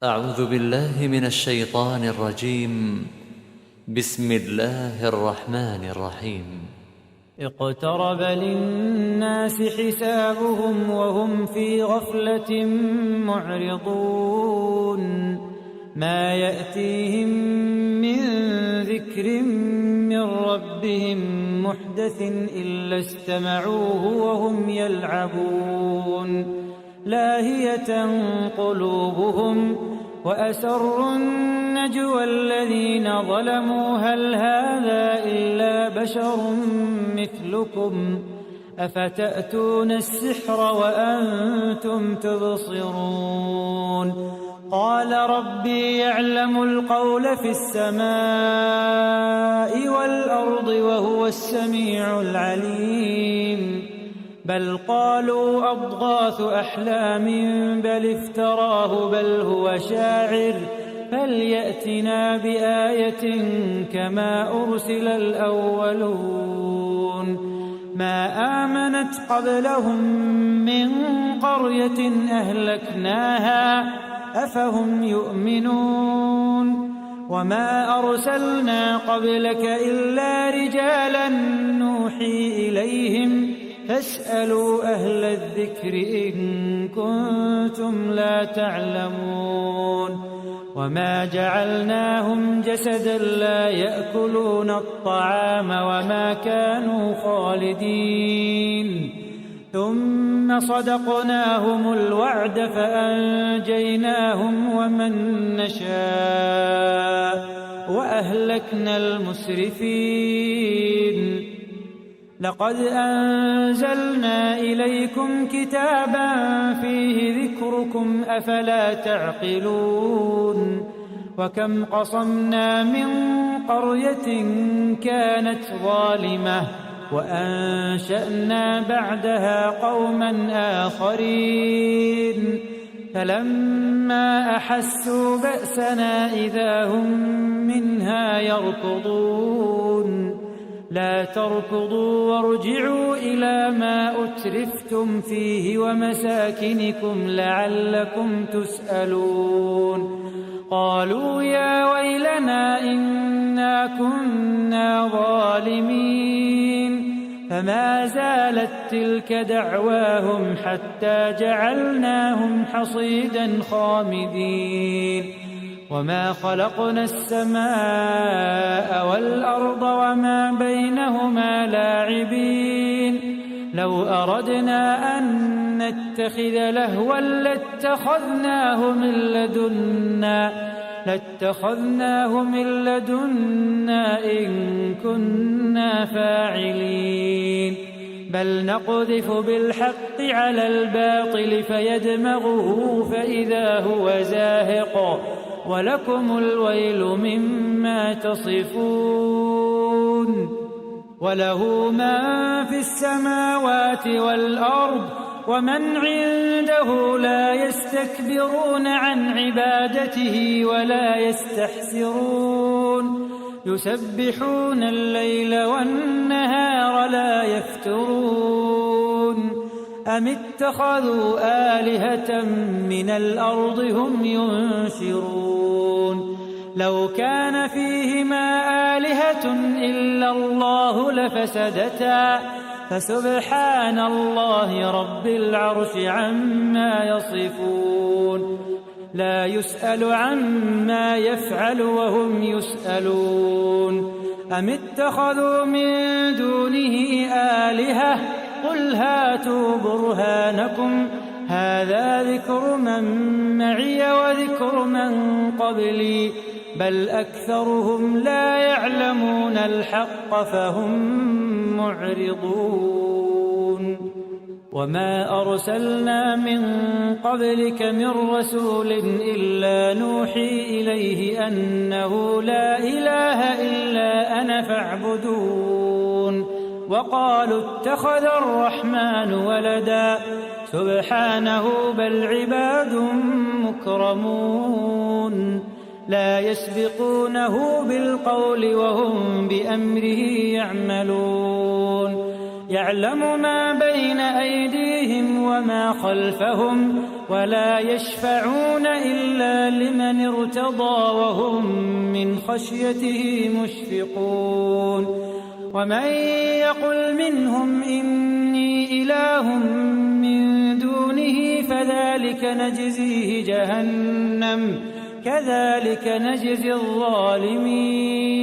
أعوذ بالله من الشيطان الرجيم. بسم الله الرحمن الرحيم. اقترب للناس حسابهم وهم في غفلة معرضون ما يأتيهم من ذكر من ربهم محدث إلا استمعوه وهم يلعبون لاهية قلوبهم وأسروا النجوى الذين ظلموا هل هذا إلا بشر مثلكم أفتأتون السحر وأنتم تبصرون قال ربي يعلم القول في السماء والأرض وهو السميع العليم بل قالوا أضغاث أحلام بل افتراه بل هو شاعر فليأتنا بآية كما أرسل الأولون ما آمنت قبلهم من قرية أهلكناها أفهم يؤمنون وما أرسلنا قبلك إلا رجالا نوحي إليهم فاسألوا أهل الذكر إن كنتم لا تعلمون وما جعلناهم جسدا لا يأكلون الطعام وما كانوا خالدين ثم صدقناهم الوعد فأنجيناهم ومن نشاء وأهلكنا المسرفين لقد أنزلنا إليكم كتابا فيه ذكركم أفلا تعقلون وكم قصمنا من قرية كانت ظالمة وأنشأنا بعدها قوما آخرين فلما أحسوا بأسنا إذا هم منها يركضون لا تركضوا وارجعوا إلى ما أترفتم فيه ومساكنكم لعلكم تسألون قالوا يا ويلنا إنا كنا ظالمين فما زالت تلك دعواهم حتى جعلناهم حصيدا خامدين وما خلقنا السماء والأرض وما بينهما لاعبين لو أردنا أن نتخذ لهوا لاتخذناه من لدنا إن كنا فاعلين بل نقذف بالحق على الباطل فيدمغه فإذا هو زاهق ولكم الويل مما تصفون وله ما في السماوات والأرض ومن عنده لا يستكبرون عن عبادته ولا يستحسرون يسبحون الليل والنهار لا يفترون أم اتخذوا آلهة من الأرض هم ينشرون لو كان فيهما آلهة إلا الله لفسدتا فسبحان الله رب العرش عما يصفون لا يسأل عما يفعل وهم يسألون أم اتخذوا من دونه آلهة قل هاتوا برهانكم هذا ذكر من معي وذكر من قبلي بل أكثرهم لا يعلمون الحق فهم معرضون وما أرسلنا من قبلك من رسول إلا نوحي إليه أنه لا إله إلا أنا فاعبدون وقالوا اتخذ الرحمن ولدا سبحانه بل عباد مكرمون لا يسبقونه بالقول وهم بأمره يعملون يعلم ما بين أيديهم وما خلفهم ولا يشفعون إلا لمن ارتضى وهم من خشيته مشفقون ومن يقل منهم إني إله من دونه فذلك نجزيه جهنم كذلك نجزي الظالمين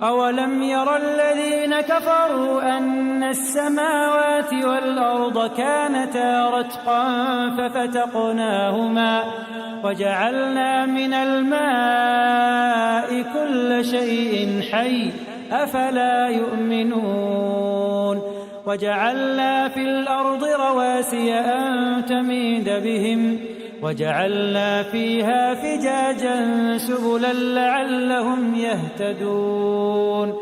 أولم ير الذين كفروا أن السماوات والأرض كانتا رتقا ففتقناهما وجعلنا من الماء كل شيء حي أفلا يؤمنون وجعلنا في الأرض رواسي أن تميد بهم وجعلنا فيها فجاجا سبلا لعلهم يهتدون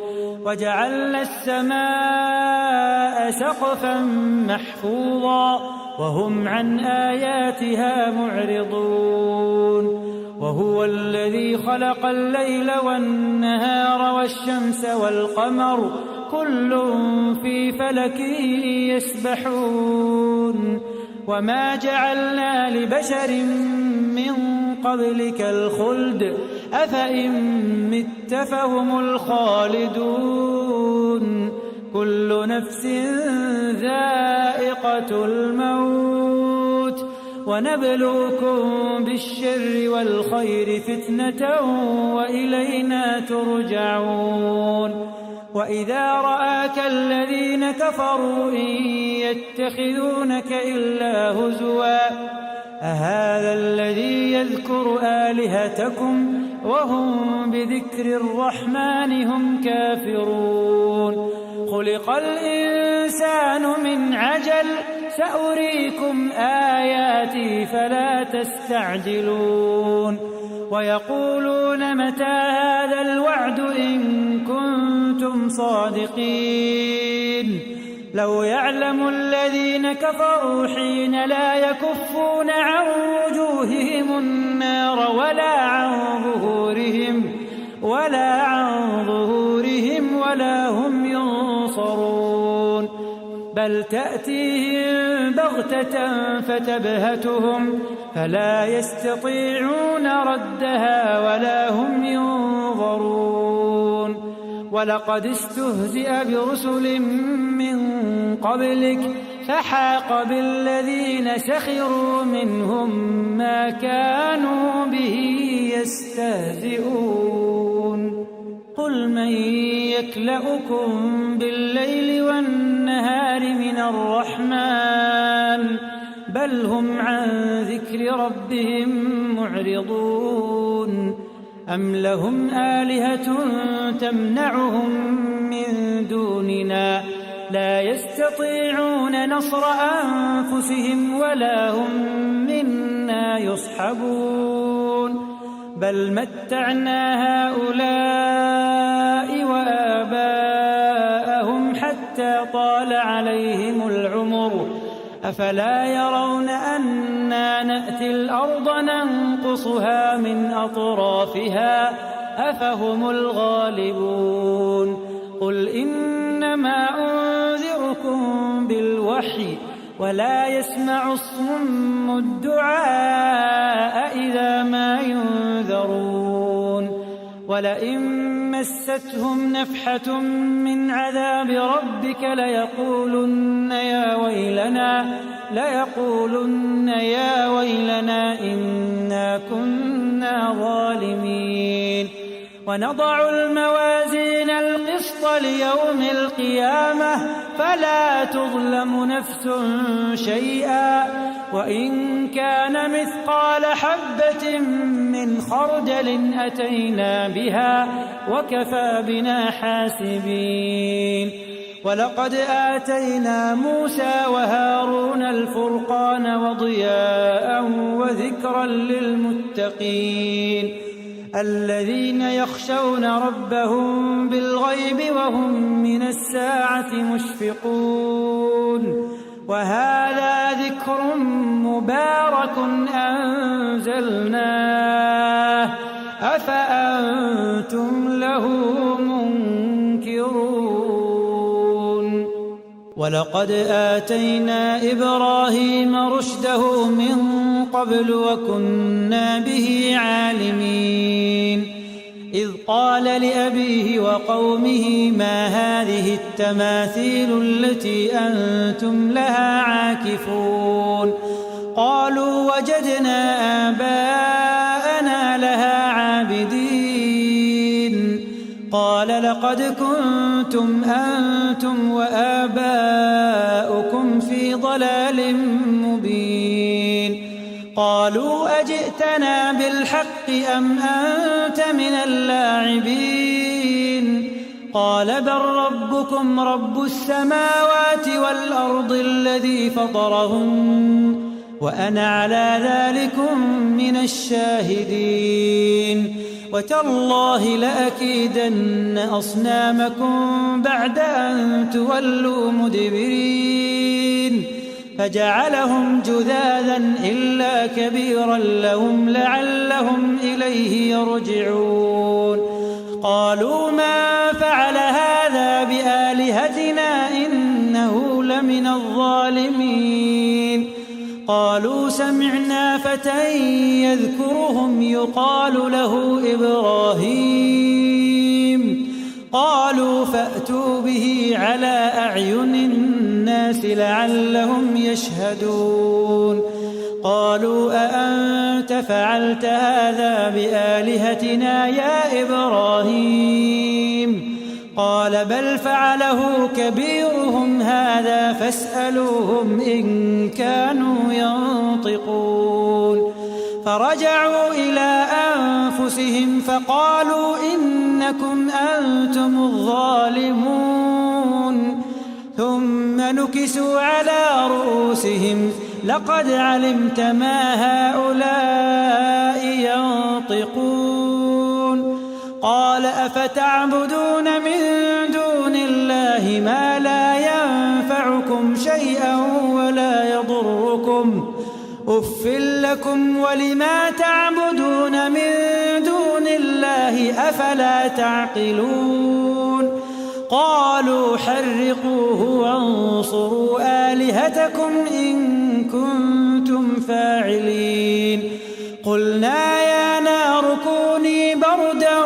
وجعلنا السماء سقفا محفوظا وهم عن آياتها معرضون وهو الذي خلق الليل والنهار والشمس والقمر كل في فلك يسبحون وما جعلنا لبشر من قبلك الخلد أفإن مت فهم الخالدون كل نفس ذائقة الموت ونبلوكم بالشر والخير فتنة وإلينا ترجعون وإذا رآك الذين كفروا إن يتخذونك إلا هزوا أهذا الذي يذكر آلهتكم وهم بذكر الرحمن هم كافرون خلق الإنسان من عجل سأريكم آياتي فلا تستعجلون ويقولون متى هذا الوعد إن كنتم صادقين لو يعلم الذين كفروا حين لا يكفون عن وجوههم النار ولا عن ظهورهم ولا هم ينصرون بل تأتيهم بغتة فتبهتهم فلا يستطيعون ردها ولا هم ينظرون ولقد استهزئ برسل من قبلك فحاق بالذين سخروا منهم ما كانوا به يستهزئون قل من يكلؤكم بالليل والنهار من الرحمن بل هم عن ذكر ربهم معرضون أم لهم آلهة تمنعهم من دوننا لا يستطيعون نصر أنفسهم ولا هم منا يصحبون بل متعنا هؤلاء وآباءهم حتى طال عليهم العمر أفلا يرون أنا نأتي الأرض ننقصها من أطرافها أفهم الغالبون قل إنما أنذركم بالوحي ولا يسمع الصم الدعاء إذا ما ينذرون ولئن مستهم نفحة من عذاب ربك ليقولن يا ويلنا إنا كنا ظالمين ونضع الموازين القسط ليوم القيامة فلا تظلم نفس شيئا وإن كان مثقال حبة من خردل أتينا بها وكفى بنا حاسبين ولقد آتينا موسى وهارون الفرقان وضياء وذكرا للمتقين الذين يخشون ربهم بالغيب وهم من الساعة مشفقون وهذا ذكر مبارك أنزلناه أفأنتم له منكرون ولقد آتينا إبراهيم رشده من قبل وكنا به عالمين إذ قال لأبيه وقومه ما هذه التماثيل التي أنتم لها عاكفون قالوا وجدنا آباءنا لها عابدين قال لقد كنتم أنتم وآباؤكم في ضلال مبين قالوا أجئتنا بالحق أم أنت من اللاعبين قال بل ربكم رب السماوات والأرض الذي فطرهن وأنا على ذلكم من الشاهدين وتالله لأكيدن أصنامكم بعد أن تولوا مدبرين فجعلهم جذاذا إلا كبيرا لهم لعلهم إليه يرجعون قالوا ما فعل هذا بآلهتنا إنه لمن الظالمين قالوا سمعنا فتى يذكرهم يقال له إبراهيم قالوا فأتوا به على أعين الناس لعلهم يشهدون قالوا أأنت فعلت هذا بآلهتنا يا إبراهيم قال بل فعله كبيرهم هذا فاسألوهم إن كانوا ينطقون فرجعوا إلى أنفسهم فقالوا إنكم أنتم الظالمون ثم نكسوا على رؤوسهم لقد علمت ما هؤلاء ينطقون قال أفتعبدون من دون الله ما لا ينفعكم شيئا ولا يضركم أف لكم ولما تعبدون من دون الله أفلا تعقلون قالوا حرقوه وانصروا آلهتكم إن كنتم فاعلين قلنا يا نار كوني بردا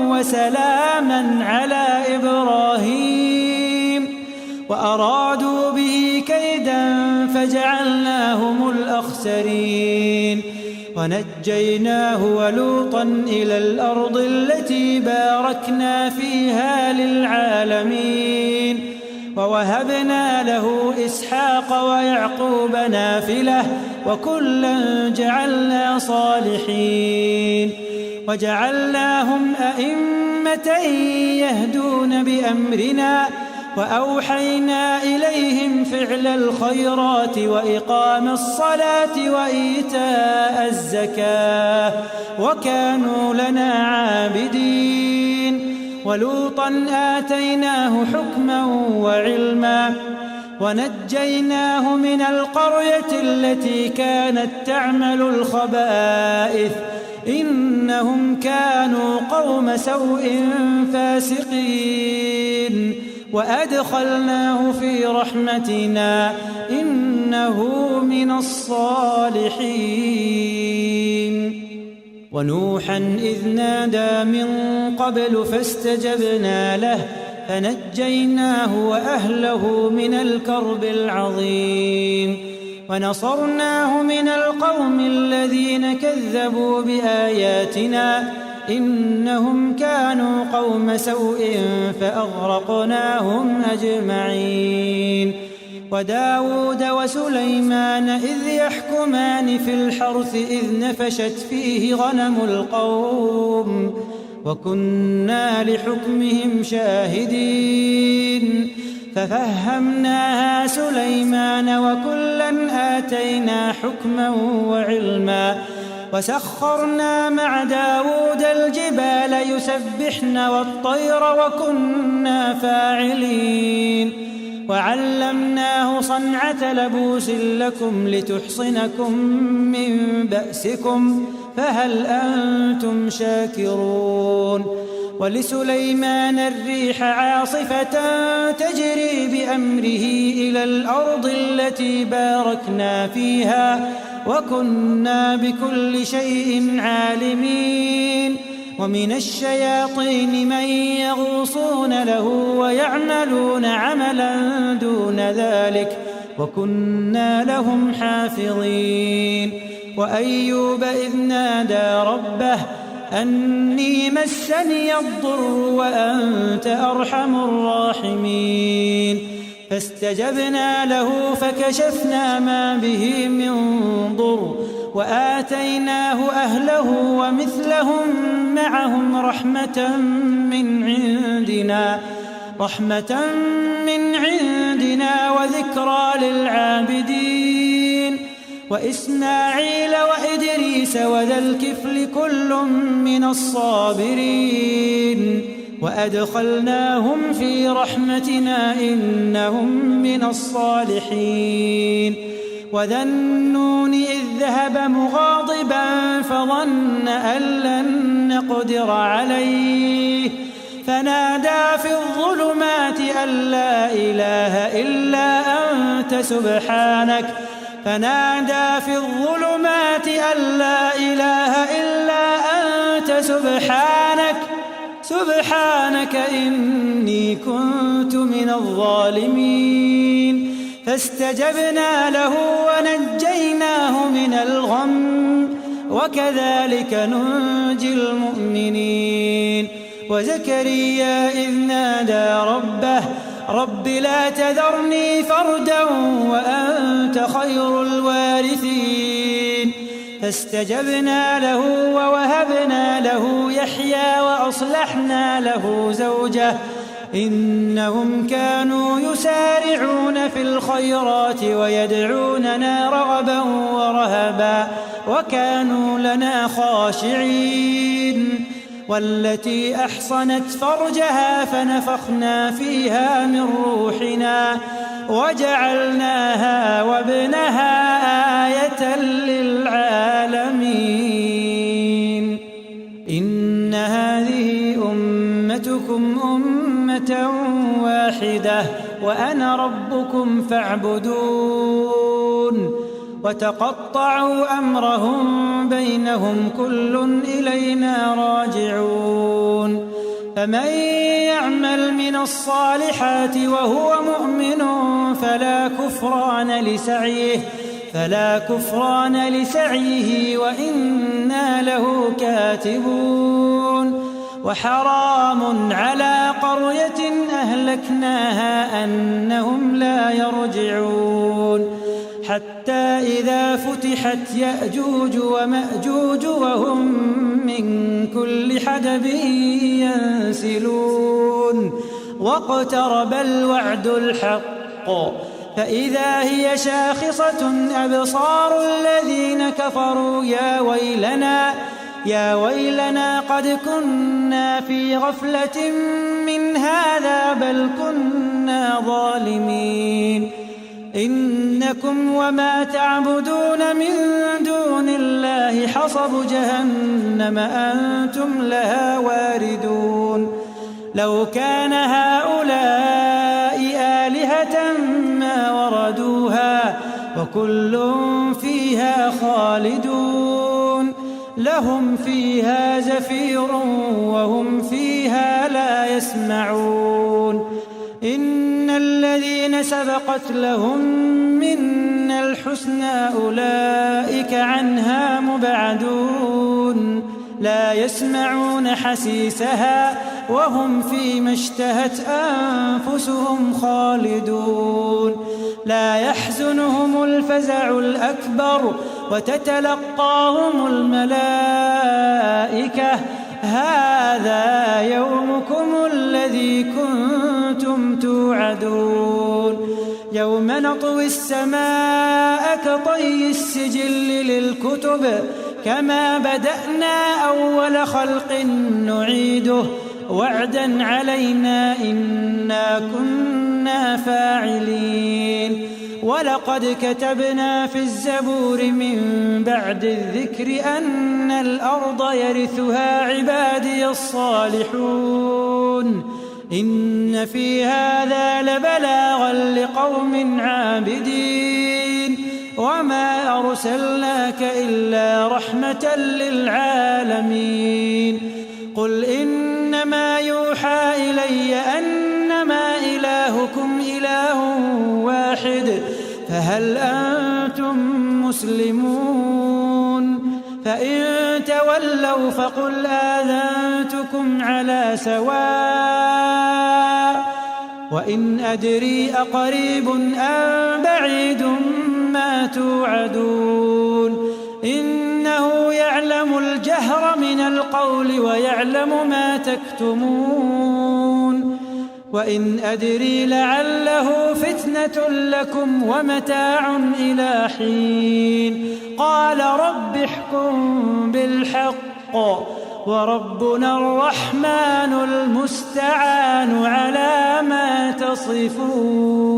وسلاما على إبراهيم وأرادوا به كيدا فجعلناهم الأخسرين ونجيناه ولوطا إلى الأرض التي باركنا فيها للعالمين ووهبنا له إسحاق ويعقوب نافلة وكلا جعلنا صالحين وجعلناهم أئمة يهدون بأمرنا وأوحينا إليهم فعل الخيرات وإقام الصلاة وإيتاء الزكاة وكانوا لنا عابدين ولوطا آتيناه حكما وعلما ونجيناه من القرية التي كانت تعمل الخبائث إنهم كانوا قوم سوء فاسقين وأدخلناه في رحمتنا إنه من الصالحين ونوحا إذ نادى من قبل فاستجبنا له فنجيناه وأهله من الكرب العظيم ونصرناه من القوم الذين كذبوا بآياتنا إنهم كانوا قوم سوء فأغرقناهم أجمعين وداود وسليمان إذ يحكمان في الحرث إذ نفشت فيه غنم القوم وكنا لحكمهم شاهدين ففهمناها سليمان وكلا آتينا حكما وعلما وسخرنا مع داود الجبال يسبحن والطير وكنا فاعلين وعلمناه صنعة لبوس لكم لتحصنكم من بأسكم فهل أنتم شاكرون ولسليمان الريح عاصفة تجري بأمره إلى الأرض التي باركنا فيها وكنا بكل شيء عالمين ومن الشياطين من يغوصون له ويعملون عملا دون ذلك وكنا لهم حافظين وأيوب إذ نادى ربه أني مسني الضر وأنت أرحم الراحمين فاستجبنا له فكشفنا ما به من ضر وآتيناه أهله ومثلهم معهم رحمة من عندنا وذكرى للعابدين وإسماعيل وإدريس وذا الكفل كل من الصابرين وأدخلناهم في رحمتنا إنهم من الصالحين وذا النون إذ ذهب مغاضبا فظن أن لن نقدر عليه فنادى في الظلمات أن لا إله إلا أنت سبحانك إني كنت من الظالمين فاستجبنا له ونجيناه من الغم وكذلك ننجي المؤمنين وزكريا إذ نادى ربه رب لا تذرني فردا وأنت خير الوارثين فاستجبنا له ووهبنا له يحيى وأصلحنا له زوجه إنهم كانوا يسارعون في الخيرات ويدعوننا رغبا ورهبا وكانوا لنا خاشعين والتي أحصنت فرجها فنفخنا فيها من روحنا وجعلناها وابنها آية للعالمين إن هذه أمتكم أمة واحدة وأنا ربكم فاعبدون وتقطعوا أمرهم بينهم كل إلينا راجعون فمن يعمل من الصالحات وهو مؤمن فلا كفران لسعيه وإنا له كاتبون وحرام على قرية أهلكناها أنهم لا يرجعون حتى إذا فتحت يأجوج ومأجوج وهم من كل حدب ينسلون واقترب الوعد الحق فإذا هي شاخصة أبصار الذين كفروا يا ويلنا قد كنا في غفلة من هذا بل كنا ظالمين إنكم وما تعبدون من دون الله حصب جهنم أنتم لها واردون لو كان هؤلاء آلهة ما وردوها وكل فيها خالدون لهم فيها زفير وهم فيها لا يسمعون إن الذين سبقت لهم منا الحسنى أولئك عنها مبعدون لا يسمعون حسيسها وهم فيما اشتهت أنفسهم خالدون لا يحزنهم الفزع الأكبر وتتلقاهم الملائكة هذا يومكم الذي كنتم توعدون يوم نطوي السماء كطي السجل للكتب كما بدأنا أول خلق نعيده وعدا علينا إنا كنا فاعلين ولقد كتبنا في الزبور من بعد الذكر أن الأرض يرثها عبادي الصالحون إن في هذا لبلاغا لقوم عابدين وما أرسلناك إلا رحمة للعالمين قل إنما يوحى إلي أنما إلهكم إله واحد فهل أنتم مسلمون فإن تولوا فقل آذنتكم على سواء وإن أدري أقريب أم بعيد ما توعدون إنه يعلم الجهر من القول ويعلم ما تكتمون وإن أدري لعله فتنة لكم ومتاع إلى حين قال رب احكم بالحق وربنا الرحمن المستعان على ما تصفون.